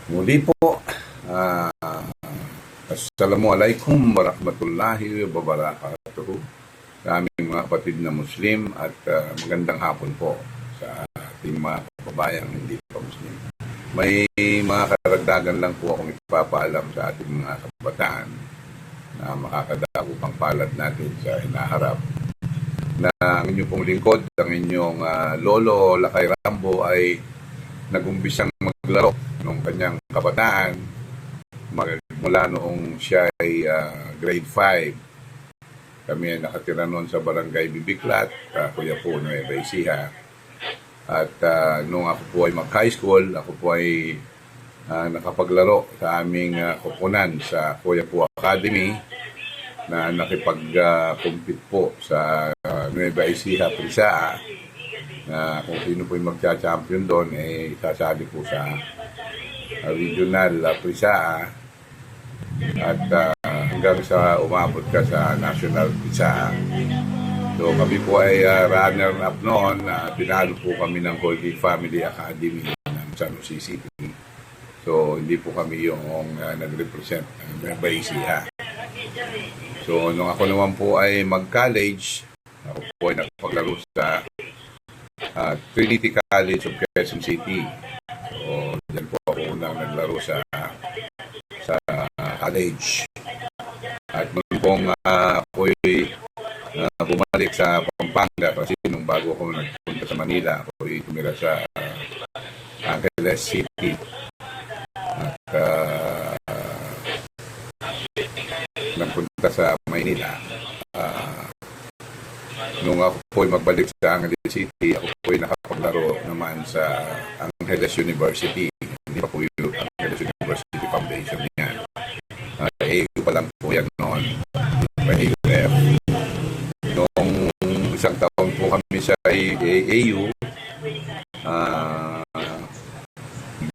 Muli po, ah, Assalamualaikum warahmatullahi wabarakatuh sa aming mga kapatid na Muslim at magandang hapon po sa ating mga kababayang hindi pa Muslim. May mga karagdagan lang po akong ipapaalam sa ating mga kabataan na makakadako pang palad natin sa hinaharap na ang inyong pong lingkod, ang inyong lolo Lakay Rambo ay nag-umbisang maglaro nung kanyang kabataan mula noong siya ay grade 5. Kami ay nakatira noon sa barangay Bibiklat, Kuya po, Nueva Ecija. At nung ako po ay mag-high school, ako po ay nakapaglaro sa aming kupunan sa Kuya po Academy na nakipag-compete po sa Nueva Ecija, Prisaa. Kung sino po yung magcha-champion doon, sasali po sa regional Prisaa at hanggang sa umabot ka sa national Prisaa. So kami po ay runner-up noon. Pinalo po kami ng Holy Family Academy ng San Jose City. So hindi po kami yung nag-represent ng Nueva Ecija. So nung ako naman po ay mag-college, ako po ay nakapaglaro sa Trinity College of Quezon City. So, dyan po ako unang naglaro sa college. At nung pong ako'y bumalik sa Pampanga kasi nung bago ako nagpunta sa Manila, ako'y tumira sa Angeles City. At nagpunta sa Maynila. Nung ako po'y magbalik sa Angeles City, ako po'y nakapaglaro naman sa Angeles University. Hindi pa po yung Angeles University Foundation niya. AU pa lang po yan noon. AUF. Noong isang taon po kami sa AU,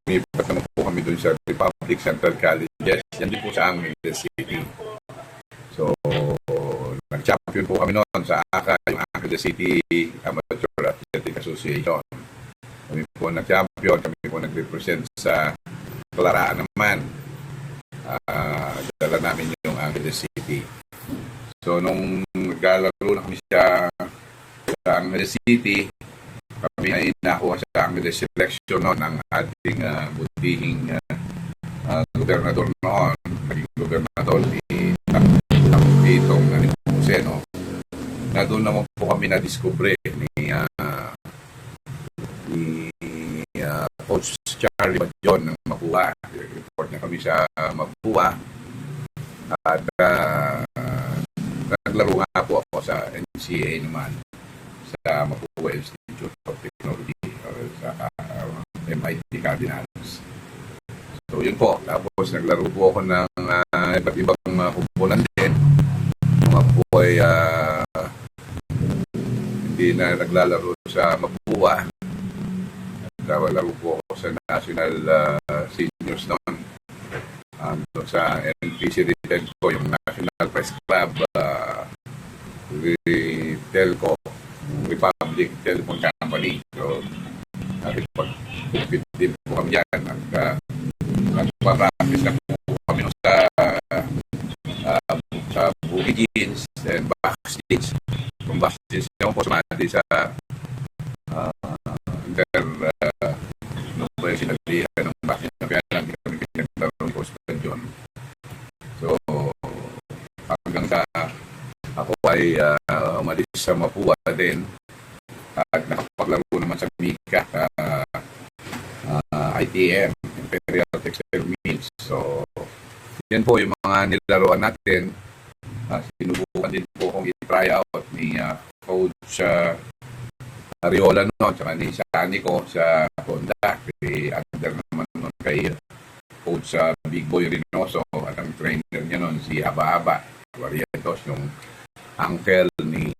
lumipat naman po kami dun sa Republic Central Colleges. Yan din po sa Angeles City. So, nag-champion po kami noon sa ACA, yung Angeles City Amateur Athletic Association. Kami po nag-champion, kami po nag-represent sa Claraan naman. Dala namin yung Angeles City. So, nung naglalaro na kami sa Angeles City, kami ay nakuha sa Angeles selection noon ng ating butihing gobernador noon. Naging gobernador ni itong Seno. Na doon naman po kami na-discover ni Coach Charlie Bajon ng Mapua. Report niya kami sa Mapua. At naglaro nga po ako sa NCA naman sa Mapua Institute of Technology sa MIT Cardinals. So yun po. Tapos naglaro po ako ng iba't ibang kumpunan din. Mga po ay hindi na naglalaro sa Mapua. Naglalaro po ako sa National Seniors noon. Sa NPC Retail ko, yung National Press Club, Telco, Republic Telephone Company. So, nakipag-compete din po kami yan. Nagpa-practice na po kami sa Boogie Jeans and backstage. Kung backstage naman po sumati sa nung po yung sinabihan ng backstage na kaya lang kami pinaglaro ko sa stadion. So hanggang sa ako ay umalis sa Mapua din at nakapaglaro naman sa Mika ITM, Imperial Textile Mills. So yan po yung mga nilaruan natin. Sinubukan din po kong i-try out ni Coach Ariola noon, tsaka ni Sanico sa Honda. Under naman noon kay Coach Big Boy Reynoso at ang trainer niya noon si Aba Barrientos, yung uncle ni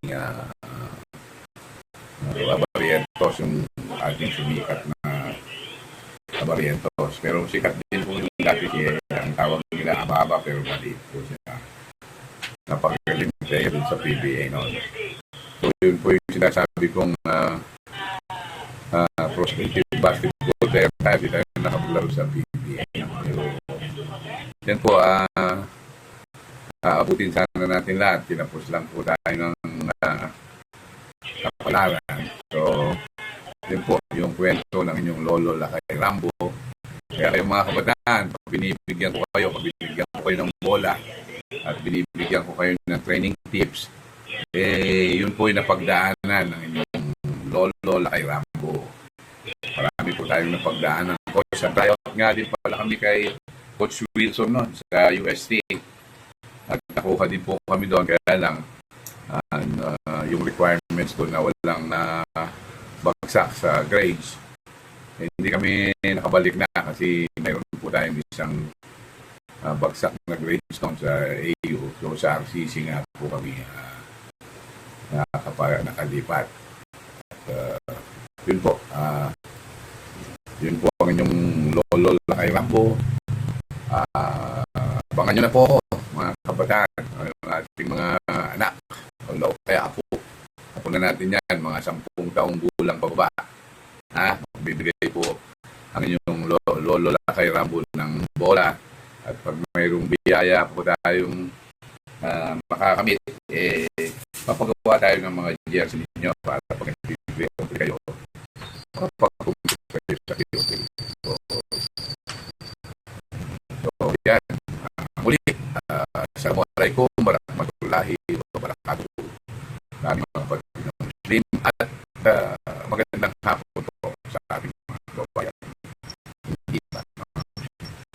Barrientos, yung ating sumikat na Barrientos. Pero sikat din po yung dati siya. Ang tawag nila Aba pero maliit po siya. Napagaling player din sa PBA noon. So yun po yung sinasabi kong prospective basketball player tayo nakapaglaro sa PBA. yan po, aabutin sana natin lahat. Tinapos lang po tayo ng kapalaran. So, yun po, yung kwento ng inyong lolo Lakay Rambo. Kaya kayong mga kabataan, pag binibigyan ko kayo ng bola at binibigyan ko kayo ng training tips, yun po yung napagdaanan ng inyong lolo Lakay Rambo. Marami po tayong napagdaanan. Coach, sa tryout nga din pala kami kay Coach Wilson noon sa UST. At nakuha din po kami doon. Kaya lang, yung requirements doon na walang bagsak sa grades, hindi kami nakabalik na kasi mayroon po tayong isang bagsak na grades doon sa AU. So sa RCC nga po kami nakalipat. At yun po, yun po ang inyong lolo Lakay Rambo. Abangan nyo na po, mga kabataan, ang ating mga anak, o kaya apo na natin yan, mga 10 taong gulang pababa. Bibigay po ang inyong lolo Lakay Rambo ng bola. At pag mayroong biyaya po tayong makakamit, papagawa tayo ng mga jersey ninyo para pag nag-bibigay kayo, kapag kayo sa POP. So yan. Muli, Assalamualaikum warahmatullahi wabarakatuh. Maraming mga kapatid ng Muslim at magandang hapon po sa ating mga kababayan.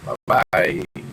Bye-bye.